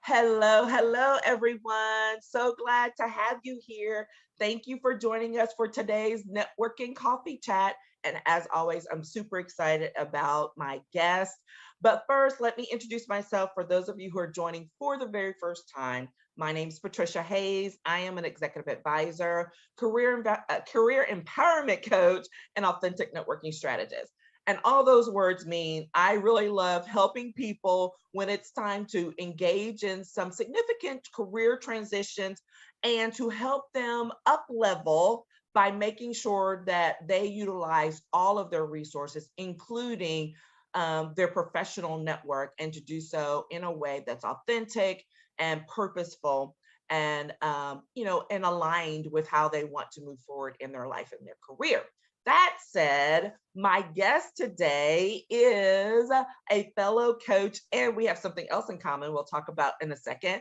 Hello, hello, everyone. So glad to have you here. Thank you for joining us for today's networking coffee chat. And as always, I'm super excited about my guest. But first, let me introduce myself for those of you who are joining for the very first time. My name is Patricia Hayes. I am an executive advisor, career empowerment coach, and authentic networking strategist. And all those words mean I really love helping people when it's time to engage in some significant career transitions and to help them up level by making sure that they utilize all of their resources, including their professional network, and to do so in a way that's authentic and purposeful and and aligned with how they want to move forward in their life and their career. That said, my guest today is a fellow coach, and we have something else in common we'll talk about in a second.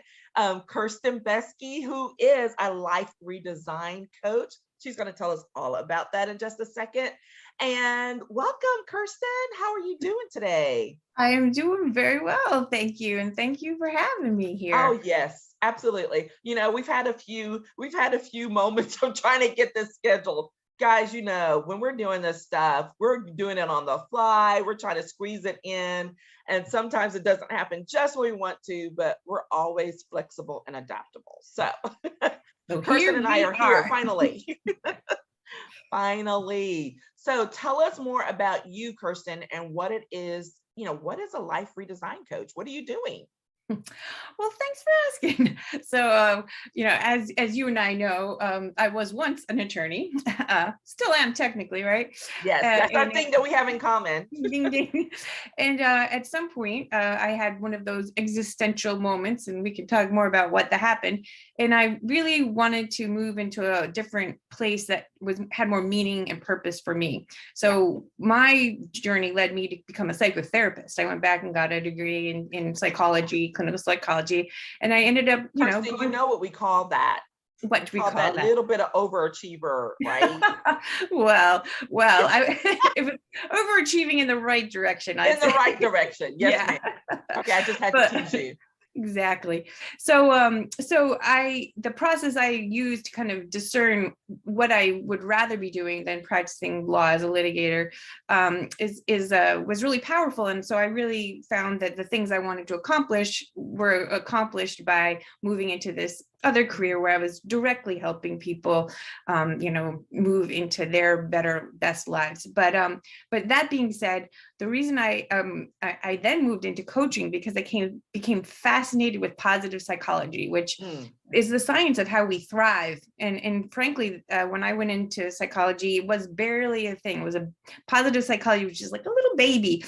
Kirsten Beske, who is a life redesign coach. She's going to tell us all about that in just a second. And welcome, Kirsten. How are you doing today? I am doing very well, thank you. And thank you for having me here. Oh, yes, absolutely. We've had a few moments of trying to get this scheduled. Guys, when we're doing this stuff, we're doing it on the fly. We're trying to squeeze it in. And sometimes it doesn't happen just when we want to, but we're always flexible and adaptable. So So Kirsten here and I we are here are. finally. Finally. So tell us more about you, Kirsten, and what it is. What is a life redesign coach? What are you doing? Well, thanks for asking. So, as you and I know, I was once an attorney, still am technically, right? Yes, that's our And thing that we have in common. ding ding. And at some point, I had one of those existential moments, and we can talk more about what that happened. And I really wanted to move into a different place that had more meaning and purpose for me. So my journey led me to become a psychotherapist. I went back and got a degree in psychology, clinical psychology, and I ended up, Kirsten, you know what we call that? what We do we call call that that? little bit of overachiever, right? well, if it's overachieving in the right direction, I'd In the say. right direction. Yes, Yeah. ma'am. Okay, I just had to But tease you. exactly. So the process I use to kind of discern what I would rather be doing than practicing law as a litigator was really powerful. And so I really found that the things I wanted to accomplish were accomplished by moving into this other career where I was directly helping people, move into their best lives. But that being said, the reason I then moved into coaching because I became fascinated with positive psychology, which is the science of how we thrive. And frankly, when I went into psychology, it was barely a thing. It was a positive psychology, which is like a little baby,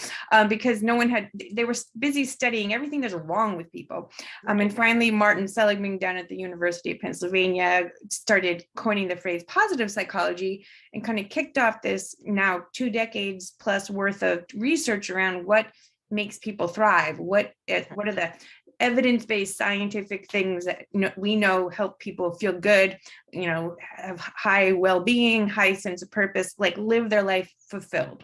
because they were busy studying everything that's wrong with people. And finally, Martin Seligman down at the University of Pennsylvania started coining the phrase positive psychology and kind of kicked off this now 2 decades plus worth of research around what makes people thrive. What are the evidence-based scientific things that we know help people feel good, have high well-being, high sense of purpose, like live their life fulfilled.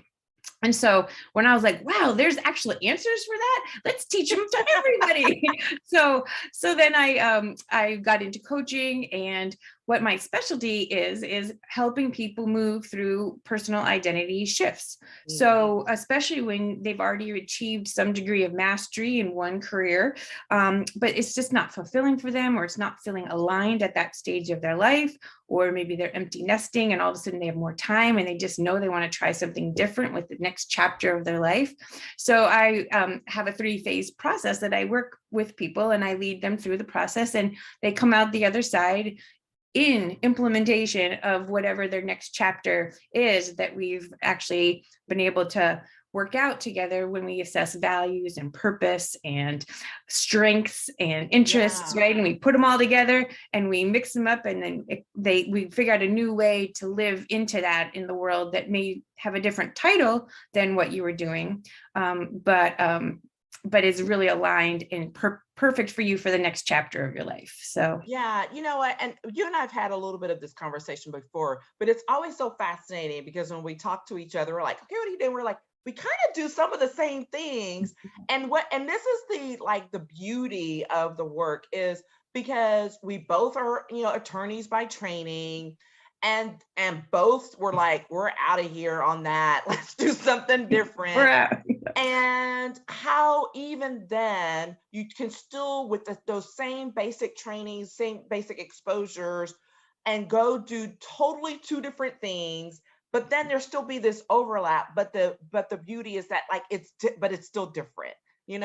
And so when I was like, wow, there's actually answers for that, let's teach them to everybody. so then I got into coaching, and what my specialty is helping people move through personal identity shifts. So especially when they've already achieved some degree of mastery in one career, but it's just not fulfilling for them, or it's not feeling aligned at that stage of their life, or maybe they're empty nesting and all of a sudden they have more time and they just know they want to try something different with the next chapter of their life. So I have a 3-phase process that I work with people, and I lead them through the process, and they come out the other side in implementation of whatever their next chapter is that we've actually been able to work out together when we assess values and purpose and strengths and interests, right? And we put them all together and we mix them up, and then we figure out a new way to live into that in the world that may have a different title than what you were doing, but is really aligned and perfect for you for the next chapter of your life. So yeah, you know what? And you and I have had a little bit of this conversation before, but it's always so fascinating because when we talk to each other, we're like, okay, what are you doing? We're like, we kind of do some of the same things. And this is the beauty of the work is because we both are, attorneys by training, and both were like, we're out of here on that. Let's do something different. We're out. And how even then you can still, with those same basic trainings, same basic exposures, and go do totally two different things, but then there still be this overlap. But the beauty is that but it's still different, and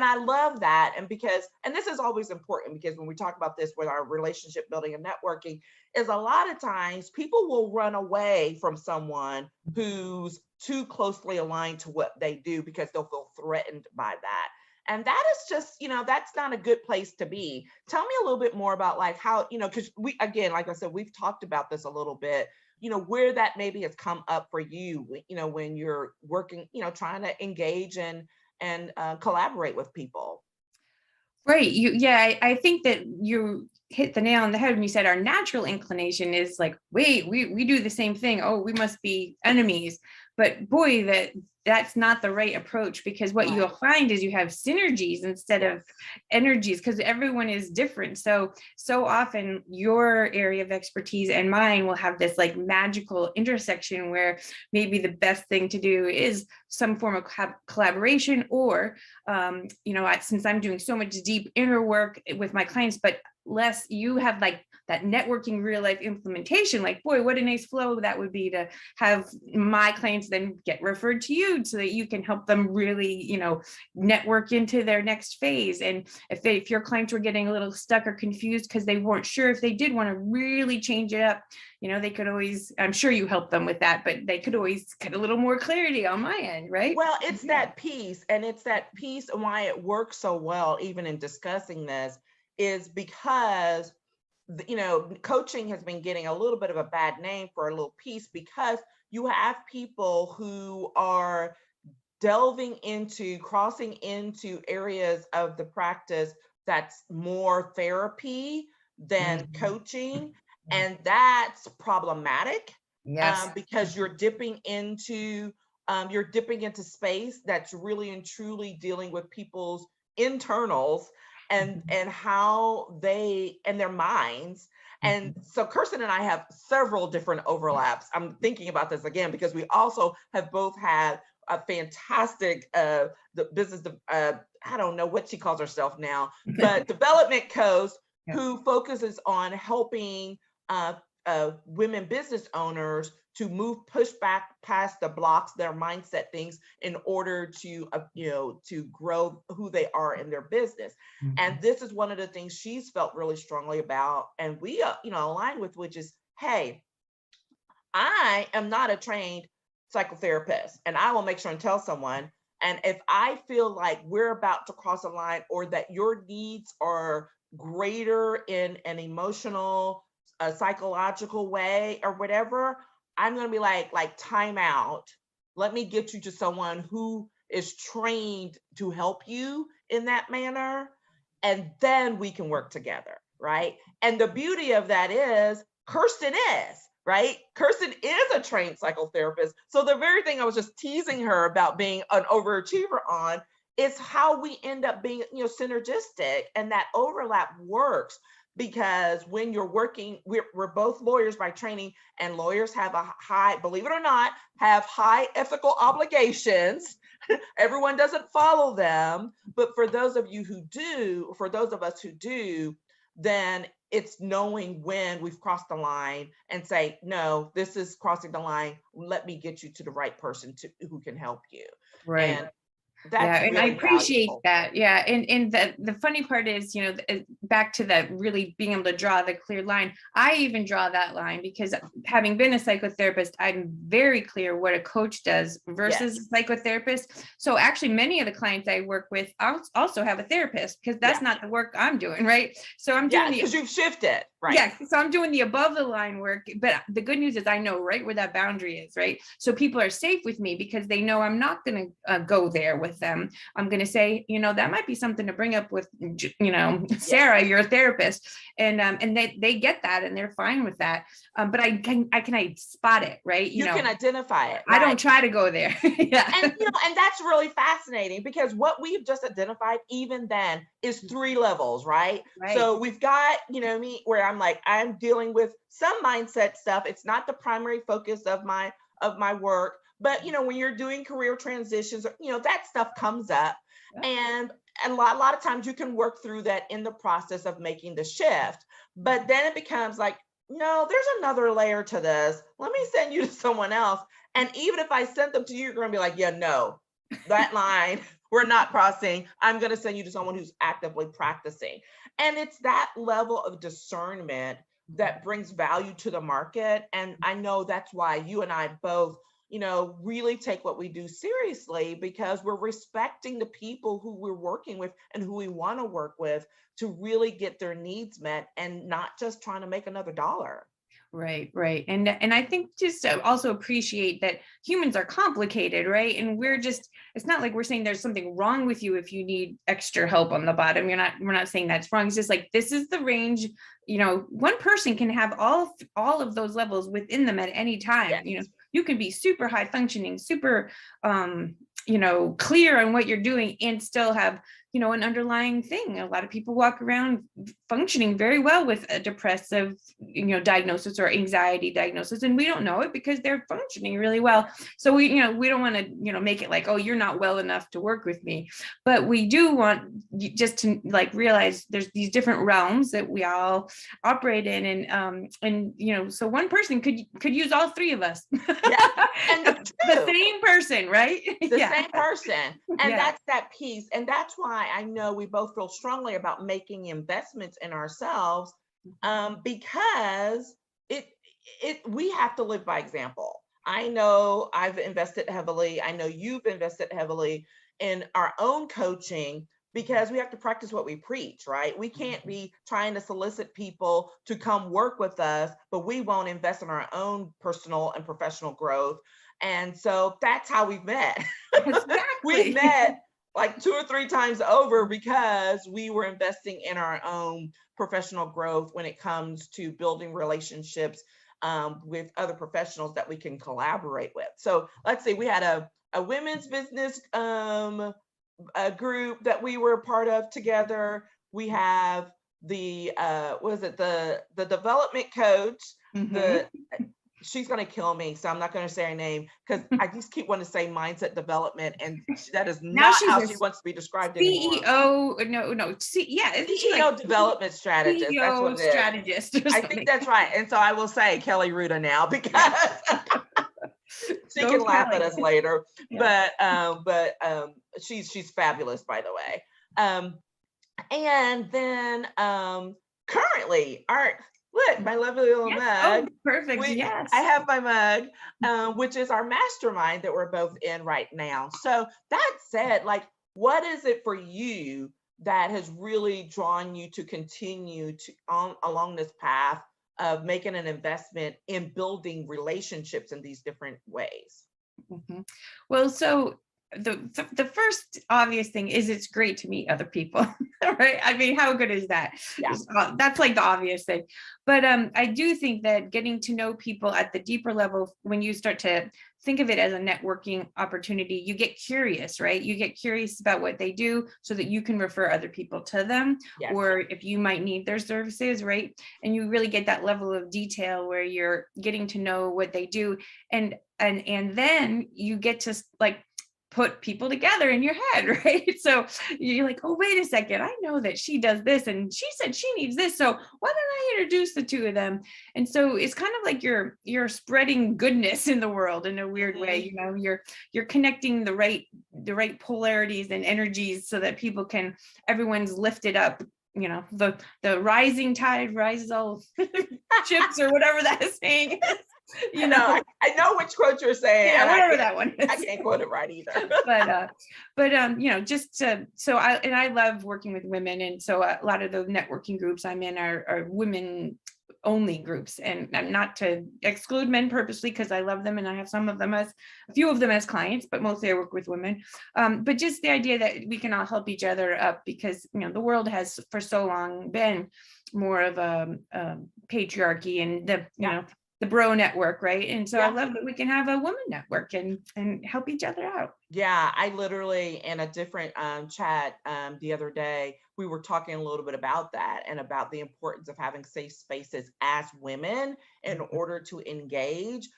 I love that. And this is always important, because when we talk about this with our relationship building and networking, is a lot of times people will run away from someone who's too closely aligned to what they do, because they'll feel threatened by that. And that is just, that's not a good place to be. Tell me a little bit more about how, because we, again, like I said, we've talked about this a little bit, where that maybe has come up for you, when you're working, trying to engage and collaborate with people. Right. I think that you hit the nail on the head when you said our natural inclination is like, wait, we do the same thing. Oh, we must be enemies. But boy, that's not the right approach, because what you'll find is you have synergies instead of energies, because everyone is different. So often your area of expertise and mine will have this magical intersection where maybe the best thing to do is some form of collaboration, or since I'm doing so much deep inner work with my clients, but less, you have that networking real life implementation. Boy, what a nice flow that would be to have my clients then get referred to you so that you can help them really, network into their next phase. And if your clients were getting a little stuck or confused because they weren't sure if they did want to really change it up, they could always, I'm sure you help them with that, but they could always get a little more clarity on my end, right? Well, it's that piece, and why it works so well, even in discussing this, is because coaching has been getting a little bit of a bad name for a little piece, because you have people who are crossing into areas of the practice that's more therapy than coaching. And that's problematic. Yes. Because you're dipping into space that's really and truly dealing with people's internals and how they and their minds. And so Kirsten and I have several different overlaps. I'm thinking about this again because we also have both had a fantastic the business I don't know what she calls herself now, but development coach who focuses on helping women business owners to push back past the blocks, their mindset things, in order to grow who they are in their business. And this is one of the things she's felt really strongly about, and we align with, which is, hey, I am not a trained psychotherapist, and I will make sure and tell someone. And if I feel like we're about to cross a line, or that your needs are greater in an emotional, psychological way or whatever, I'm going to be like time out. Let me get you to someone who is trained to help you in that manner. And then we can work together. Right. And the beauty of that is Kirsten is, right? Kirsten is a trained psychotherapist. So the very thing I was just teasing her about being an overachiever on is how we end up being, synergistic, and that overlap works. Because when you're working, we're both lawyers by training, and lawyers have believe it or not, have high ethical obligations. Everyone doesn't follow them. But for those of us who do, then it's knowing when we've crossed the line and say, no, this is crossing the line. Let me get you to the right person who can help you. Right. And that's and really I appreciate valuable. that. Yeah. And the funny part is, back to that, really being able to draw the clear line. I even draw that line because, having been a psychotherapist, I'm very clear what a coach does versus a psychotherapist. So actually, many of the clients I work with also have a therapist, because that's not the work I'm doing. Right. So I'm doing because you've shifted. Right. Yeah, so I'm doing the above the line work, but the good news is I know right where that boundary is, right? So people are safe with me because they know I'm not going to go there with them. I'm going to say, that might be something to bring up with, Sarah, your therapist, and they get that and they're fine with that. But I spot it, right? You can identify it. I don't try to go there. Yeah. And that's really fascinating because what we've just identified even then is 3 levels, right? So we've got, me where I'm like, I'm dealing with some mindset stuff. It's not the primary focus of my work, but when you're doing career transitions, that stuff comes up. And a lot of times you can work through that in the process of making the shift. But then it becomes like, no, there's another layer to this. Let me send you to someone else. And even if I sent them to you, you're going to be like, yeah, no, that line we're not crossing. I'm going to send you to someone who's actively practicing. And it's that level of discernment that brings value to the market. And I know that's why you and I both, really take what we do seriously, because we're respecting the people who we're working with and who we want to work with to really get their needs met and not just trying to make another dollar. Right. And I think just to also appreciate that humans are complicated, right? And it's not like we're saying there's something wrong with you if you need extra help on the bottom. We're not saying that's wrong. It's just like, this is the range, one person can have all of those levels within them at any time. Yes. You can be super high functioning, super, clear on what you're doing and still have, an underlying thing. A lot of people walk around functioning very well with a depressive, diagnosis or anxiety diagnosis, and we don't know it because they're functioning really well. So we don't want to, make it like, oh, you're not well enough to work with me. But we do want just to realize there's these different realms that we all operate in. And so one person could use all 3 of us. Yeah. And the same person, right? The same person. And Yeah. that's that piece. And that's why I know we both feel strongly about making investments in ourselves, because we have to live by example. I know I've invested heavily. I know you've invested heavily in our own coaching, because we have to practice what we preach, right? We can't be trying to solicit people to come work with us, but we won't invest in our own personal and professional growth. And so that's how we've met. Exactly. We've met like 2 or 3 times over because we were investing in our own professional growth when it comes to building relationships with other professionals that we can collaborate with. So let's say we had a women's business a group that we were a part of together. We have the the development coach. She's going to kill me, so I'm not going to say her name because I just keep wanting to say mindset development, and that is not how she wants to be described anymore. CEO development strategist. CEO that's what it is. Strategist. I think that's right. And so I will say Kelly Ruda now because she can laugh at us later. Yeah. But she's fabulous, by the way. And then currently look, my lovely little mug. Oh, perfect. Yes. I have my mug, which is our mastermind that we're both in right now. So that said, what is it for you that has really drawn you to continue along this path of making an investment in building relationships in these different ways? Well, so the first obvious thing is it's great to meet other people, right? I mean, how good is that? Yeah. That's like the obvious thing. But I do think that getting to know people at the deeper level, when you start to think of it as a networking opportunity, you get curious, right? You get curious about what they do so that you can refer other people to them. Yes. Or if you might need their services, right? And you really get that level of detail where you're getting to know what they do. And then you get to put people together in your head, right? So you're like, oh, wait a second, I know that she does this and she said she needs this, so why don't I introduce the 2 of them? And so it's kind of like you're spreading goodness in the world in a weird way. You're connecting the right polarities and energies so that everyone's lifted up. The rising tide rises all ships, or whatever that saying is. I know which quote you're saying. Yeah, whatever that one is. I can't quote it right either. I love working with women, and so a lot of the networking groups I'm in are women only groups, and not to exclude men purposely, because I love them and I have a few of them as clients, but mostly I work with women. But just the idea that we can all help each other up, because the world has for so long been more of a patriarchy and the bro network, right? And so I love that we can have a woman network and help each other out. Yeah, I literally, in a different chat the other day, we were talking a little bit about that and about the importance of having safe spaces as women in order to engage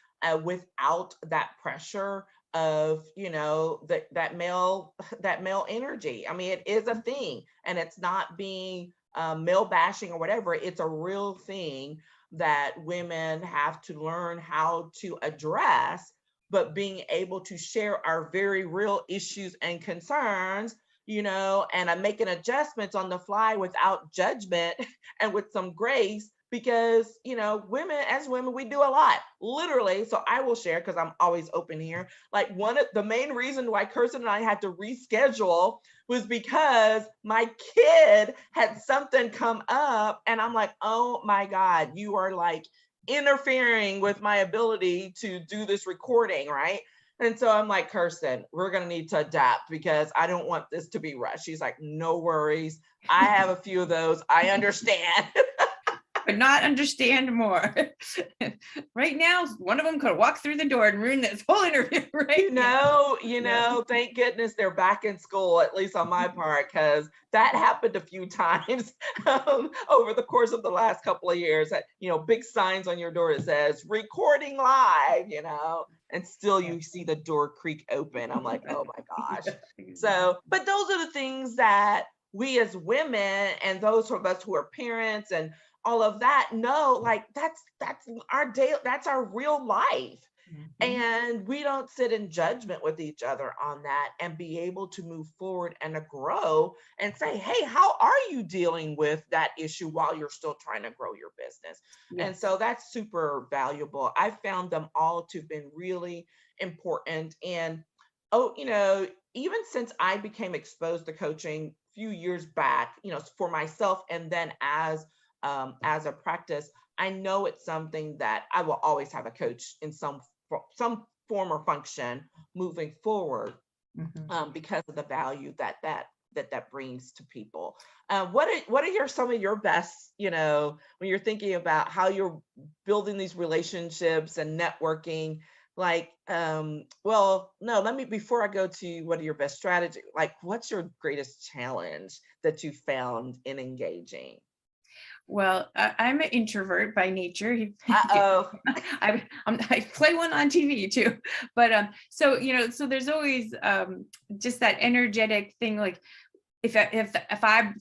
without that pressure of, that male energy. I mean, it is a thing, and it's not being male bashing or whatever. It's a real thing that women have to learn how to address, but being able to share our very real issues and concerns, and I'm making adjustments on the fly without judgment and with some grace, because, as women, we do a lot, literally. So I will share, because I'm always open here. Like, one of the main reasons why Kirsten and I had to reschedule was because my kid had something come up, and I'm like, oh my God, you are like interfering with my ability to do this recording, right? And so I'm like, Kirsten, we're going to need to adapt, because I don't want this to be rushed. She's like, no worries. I have a few of those. I understand. But not understand more. Right now, one of them could walk through the door and ruin this whole interview, right? Thank goodness they're back in school, at least on my part, because that happened a few times over the course of the last couple of years. That, big signs on your door that says recording live, and still you see the door creak open. I'm like, oh my gosh. So, but those are the things that we as women, and those of us who are parents and all of that, know, like, that's our day, that's our real life. And we don't sit in judgment with each other on that, and be able to move forward and to grow and say, hey, how are you dealing with that issue while you're still trying to grow your business? And so that's super valuable. I found them all to have been really important. And even since I became exposed to coaching a few years back, for myself, and then as a practice, I know it's something that I will always have a coach in some form or function moving forward, because of the value that brings to people. What are some of your best, when you're thinking about how you're building these relationships and networking? Like, before I go to what are your best strategies, like, what's your greatest challenge that you found in engaging? Well, I'm an introvert by nature. Uh-oh. I play one on TV too, but so there's always just that energetic thing. Like, if I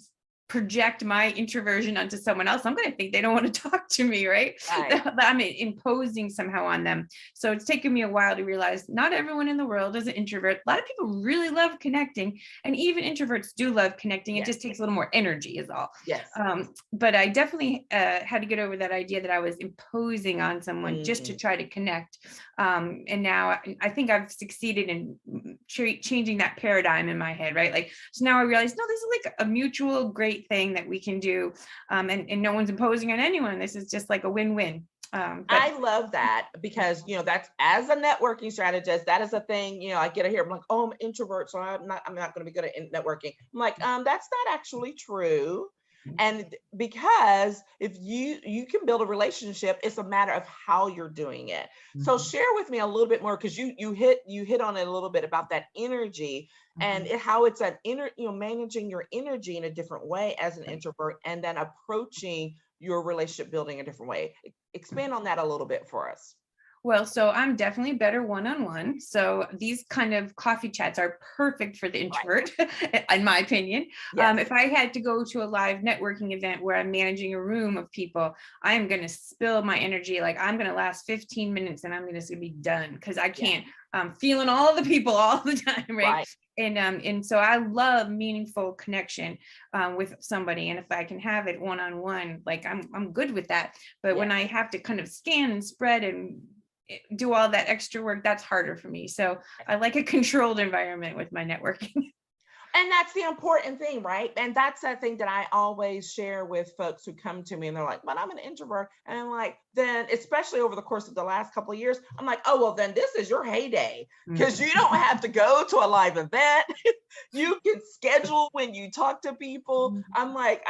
project my introversion onto someone else, I'm going to think they don't want to talk to me, right? I'm imposing somehow on them. So it's taken me a while to realize not everyone in the world is an introvert. A lot of people really love connecting, and even introverts do love connecting. It just takes a little more energy is all. Yes. But I definitely had to get over that idea that I was imposing on someone just to try to connect. And now I think I've succeeded in changing that paradigm in my head, right? Like, so now I realize, no, this is like a mutual great thing that we can do, and no one's imposing on anyone. This is just like a win-win. I love that, because that's, as a networking strategist, that is a thing. I get it here, I'm like, oh, I'm an introvert, so I'm not going to be good at networking. I'm like, that's not actually true. And because if you can build a relationship, it's a matter of how you're doing it. So share with me a little bit more, because you hit on it a little bit about that energy, and how it's an managing your energy in a different way as an introvert, and then approaching your relationship building a different way. Expand on that a little bit for us. Well, so I'm definitely better one-on-one. So these kind of coffee chats are perfect for the introvert, in my opinion. Yes. If I had to go to a live networking event where I'm managing a room of people, I am going to spill my energy. Like, I'm going to last 15 minutes and I'm going to be done, because I can't, feeling all the people all the time, right? And so I love meaningful connection with somebody, and if I can have it one-on-one, like I'm good with that. But when I have to kind of scan and spread and do all that extra work, that's harder for me. So I like a controlled environment with my networking. And that's the important thing, right? And that's that thing that I always share with folks who come to me and they're like, but I'm an introvert. And I'm like, then, especially over the course of the last couple of years, I'm like, oh, well, then this is your heyday because you don't have to go to a live event. You can schedule when you talk to people. I'm like,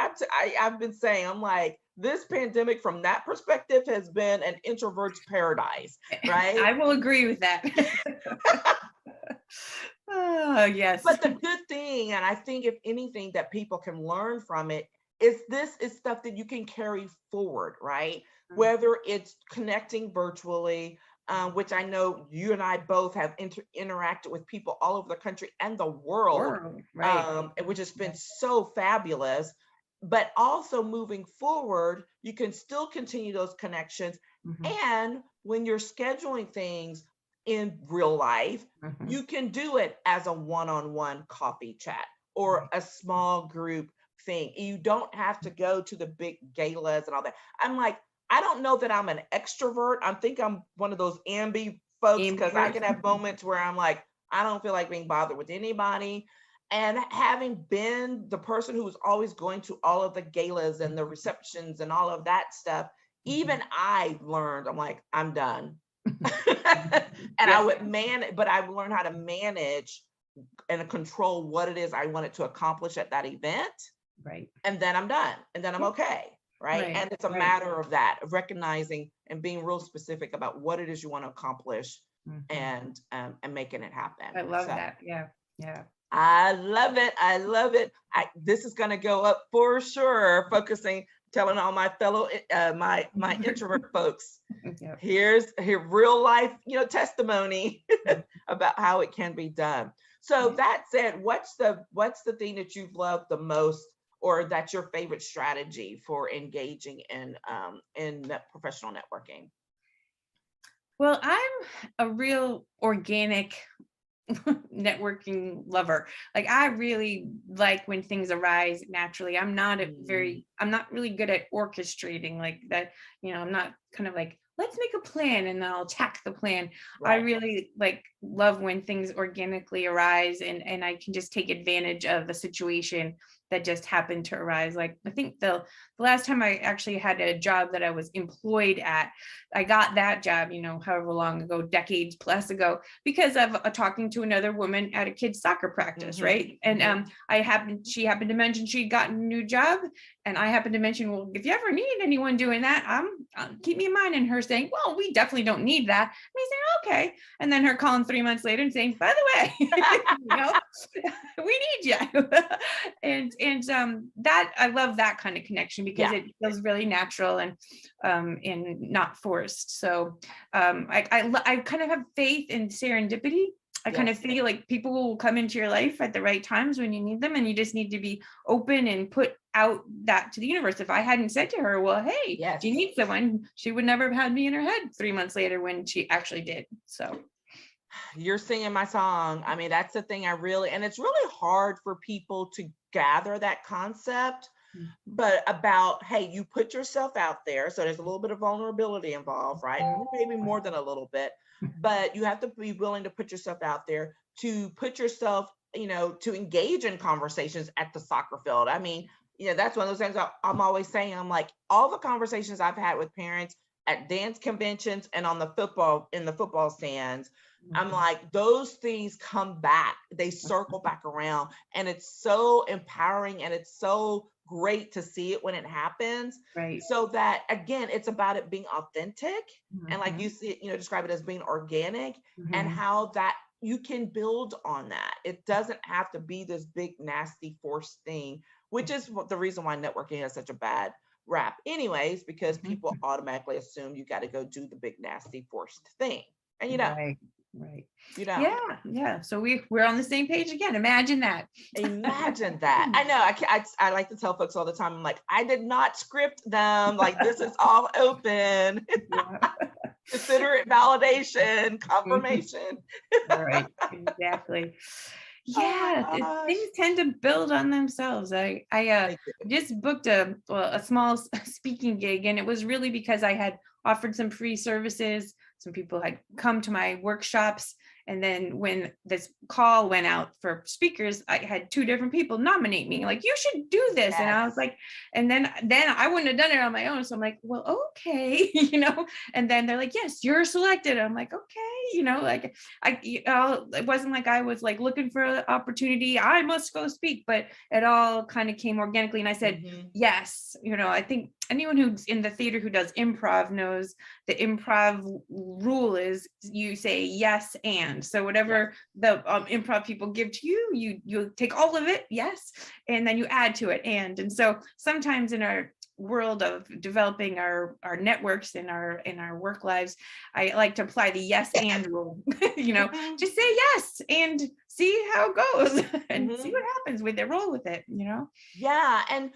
I've been saying, I'm like, this pandemic from that perspective has been an introvert's paradise, right? I will agree with that. Oh, yes. But the good thing, and I think if anything that people can learn from it, is this is stuff that you can carry forward, right? Whether it's connecting virtually, which I know you and I both have interacted with people all over the country and the world, Right. which has been so fabulous. But also moving forward, you can still continue those connections. And when you're scheduling things in real life, you can do it as a one-on-one coffee chat or a small group thing. You don't have to go to the big galas and all that. I'm like, I don't know that I'm an extrovert. I think I'm one of those ambi folks because I can have moments where I'm like, I don't feel like being bothered with anybody. And having been the person who was always going to all of the galas and the receptions and all of that stuff, even I learned, I'm like, I'm done. And I would manage, but I've learned how to manage and control what it is I wanted to accomplish at that event. Right. And then I'm done. And then I'm okay. Right. And it's a matter of that, of recognizing and being real specific about what it is you want to accomplish and making it happen. I love that. Yeah. Yeah. I love it. I love it. This is going to go up for sure, telling all my fellow, my introvert folks, here's real life, testimony about how it can be done. So that said, what's the thing that you've loved the most, or that's your favorite strategy for engaging in professional networking? Well, I'm a real organic networking lover. Like, I really like when things arise naturally. I'm not really good at orchestrating like that. I'm not kind of like, let's make a plan and then I'll attack the plan. Right. I really love when things organically arise and I can just take advantage of the situation that just happened to arise. Like, I think the last time I actually had a job that I was employed at, I got that job, however long ago, decades plus ago, because of talking to another woman at a kid's soccer practice, right? And she happened to mention she'd gotten a new job, and I happened to mention, well, if you ever need anyone doing that, keep me in mind. And her saying, well, we definitely don't need that. And me saying, okay. And then her calling 3 months later and saying, by the way, we need you. and that, I love that kind of connection because it feels really natural and not forced. So I kind of have faith in serendipity. I kind of feel like people will come into your life at the right times when you need them, and you just need to be open and put out that to the universe. If I hadn't said to her, well, hey, do you need someone? She would never have had me in her head 3 months later when she actually did. So you're singing my song. I mean, that's the thing and it's really hard for people to gather that concept, but about, hey, you put yourself out there. So there's a little bit of vulnerability involved, right? Maybe more than a little bit, but you have to be willing to put yourself out there, to put yourself, to engage in conversations at the soccer field. I mean, that's one of those things I'm always saying. I'm like, all the conversations I've had with parents at dance conventions and in the football stands, I'm like, those things come back, they circle back around, and it's so empowering and it's so great to see it when it happens. Right. So that, again, it's about it being authentic and like you see, describe it as being organic and how that you can build on that. It doesn't have to be this big, nasty, forced thing, which is the reason why networking has such a bad rap anyways, because people automatically assume you got to go do the big, nasty, forced thing. And you don't. Right. Yeah. So we're on the same page again. Imagine that. Imagine that. I know. I like to tell folks all the time, I'm like, I did not script them. Like, this is all open. Consider it validation, confirmation. Right. Exactly. Yeah, things tend to build on themselves. I just booked a small speaking gig, and it was really because I had offered some free services. Some people had come to my workshops, And then when this call went out for speakers, I had 2 different people nominate me, like, you should do this. And I was like, and then I wouldn't have done it on my own. So I'm like, well, okay, and then they're like, yes, you're selected. I'm like, okay, like it wasn't like I was like looking for an opportunity, I must go speak, but it all kind of came organically. And I said, yes, I think anyone who's in the theater who does improv knows the improv rule is you say yes and. So whatever the improv people give to you, you take all of it, yes, and then you add to it and so sometimes in our world of developing our networks in our work lives, I like to apply the yes and rule. Just say yes and see how it goes and see what happens with it, roll with it. Yeah, and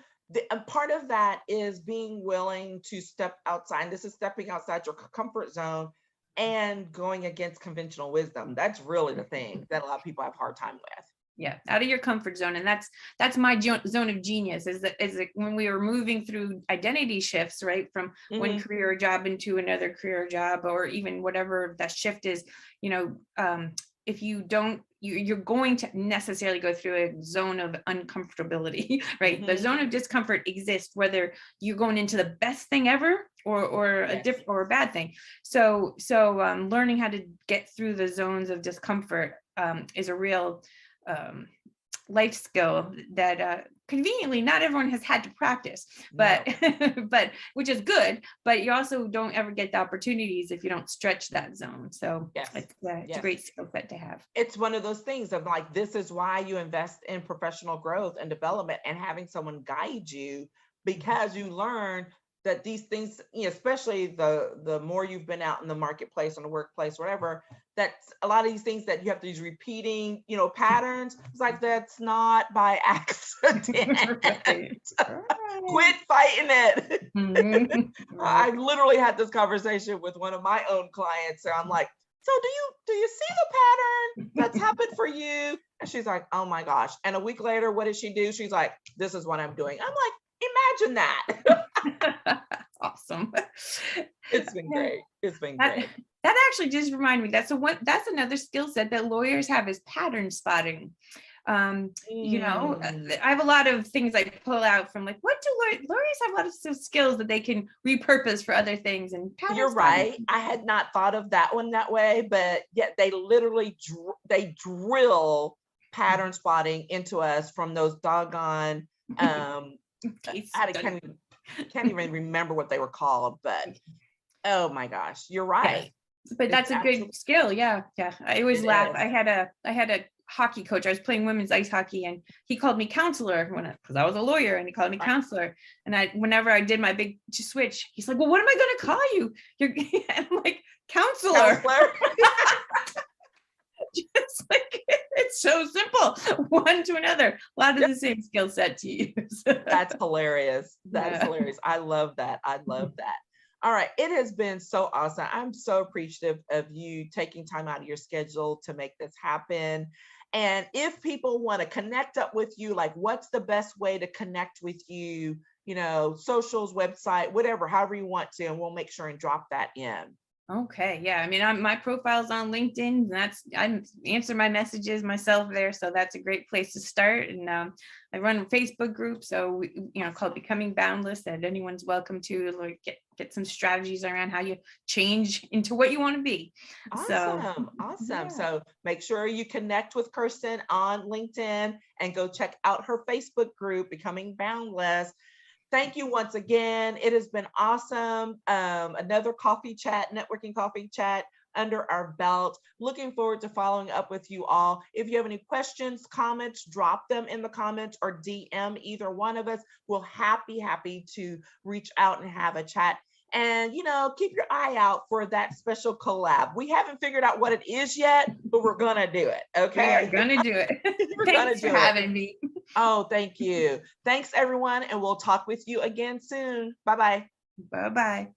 a part of that is being willing to step outside. This is stepping outside your comfort zone and going against conventional wisdom. That's really the thing that a lot of people have a hard time with. Yeah, out of your comfort zone. And that's my zone of genius, is that when we were moving through identity shifts, right, from one career job into another career job, or even whatever that shift is, if you don't, you're going to necessarily go through a zone of uncomfortability, right? The zone of discomfort exists whether you're going into the best thing ever or a different or a bad thing. So learning how to get through the zones of discomfort is a real life skill that conveniently not everyone has had to practice, but which is good, but you also don't ever get the opportunities if you don't stretch that zone. So it's a great skill set to have. It's one of those things of like, this is why you invest in professional growth and development and having someone guide you, because you learn that these things, especially the more you've been out in the marketplace, in the workplace, whatever, that's a lot of these things that you have these repeating, patterns. It's like, that's not by accident. Quit fighting it. I literally had this conversation with one of my own clients. So I'm like, so do you see the pattern that's happened for you? And she's like, oh my gosh. And a week later, what did she do? She's like, this is what I'm doing. I'm like, imagine that. Awesome. It's been great. It's been great. That actually just reminded me, that's another skill set that lawyers have, is pattern spotting. I have a lot of things I pull out from, like, what do lawyers have a lot of skills that they can repurpose for other things. And you're right. I had not thought of that one that way, but yet they literally they drill pattern spotting into us from those doggone I can't even remember what they were called, but oh my gosh, you're right. Yeah. But that's a good skill. Yeah. I always laugh. I had a hockey coach. I was playing women's ice hockey, and he called me counselor because I was a lawyer, and he called me counselor. And whenever I did my big switch, he's like, well, what am I going to call you? I'm like, counselor. Just like, it's so simple, one to another, a lot of the same skill set to use. That's hilarious. That's hilarious. I love that. All right. It has been so awesome. I'm so appreciative of you taking time out of your schedule to make this happen. And if people want to connect up with you, like, what's the best way to connect with you? Socials, website, whatever, however you want to, and we'll make sure and drop that in. Okay. Yeah. I mean, my profile's on LinkedIn. I answer my messages myself there. So that's a great place to start. And I run a Facebook group. So, called Becoming Boundless, that anyone's welcome to, like, get some strategies around how you change into what you want to be. Awesome. Yeah. So make sure you connect with Kirsten on LinkedIn and go check out her Facebook group, Becoming Boundless. Thank you once again. It has been awesome. Another networking coffee chat under our belt. Looking forward to following up with you all. If you have any questions, comments, drop them in the comments or DM either one of us. We'll happy to reach out and have a chat. And, keep your eye out for that special collab. We haven't figured out what it is yet, but we're going to do it. Okay. We're going to do it. Thanks for having me. Oh, thank you. Thanks, everyone. And we'll talk with you again soon. Bye-bye. Bye-bye.